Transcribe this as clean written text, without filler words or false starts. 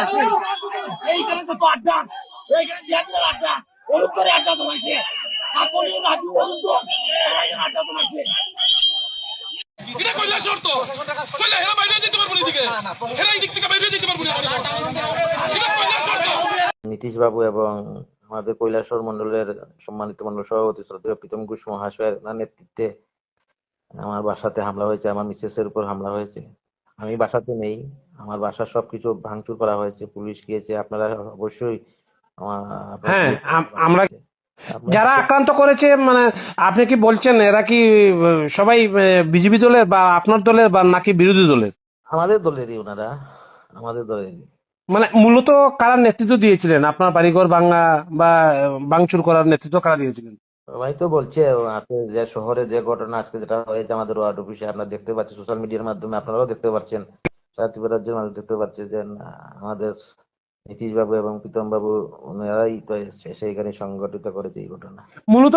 আছে এইখানে তো আড্ডা, এইখানে জিয়াদের আড্ডা, ওর করে আড্ডা জমাইছে, আপনি রাজু বলুন তো এখানে আড্ডা জমাইছে। এটা কইলা শর্ত কইলা হেরা বাইরে যেতে পারবো না, এদিকে হেরা এই দিক থেকে বাইরে যেতে পারবো না, এটা কইলা শর্ত। নীতিশ বাবু এবং আমাদের কৈলাসহর মন্ডলের সম্মানিত মন্ডল সভাপতি শ্রদ্ধেয় প্রীতম ঘোষ মহাশয়ের নেতৃত্বে আমার বাসাতে হামলা হয়েছে, আমার মিসেসের উপর হামলা হয়েছে। আমি বাসাতে নেই, আমার বাসার সবকিছু ভাঙচুর করা হয়েছে, পুলিশ গিয়েছে। আপনারা অবশ্যই হ্যাঁ, আমরা আপনারা যারা আক্রান্ত করেছে, মানে আপনি কি বলছেন এরা কি সবাই বিজেপি দলের বা আপনার দলের বা নাকি বিরোধী দলের? আমাদের দলেরই ওনারা, আমাদের দলেরই। মানে মূলত কারা নেতৃত্ব দিয়েছিলেন? আপনার বাড়িঘর ভাঙা বা ভাঙচুর করার নেতৃত্ব কারা দিয়েছিলেন? সবাই তো বলছে আজকে যে শহরে যে ঘটনা আজকে যেটা হয়েছে আমাদের ওয়ার্ড অফিসে, আপনারা দেখতে পাচ্ছেন সোশ্যাল মিডিয়ার মাধ্যমে, আপনারাও দেখতে পাচ্ছেন, সারা ত্রিপুরা রাজ্যের মানুষ দেখতে পাচ্ছে যে আমাদের নীতিশ বাবু এবং প্রীতম বাবু ওনারাই তো এসে এখানে সংগঠিত করেছে এই ঘটনা। মূলত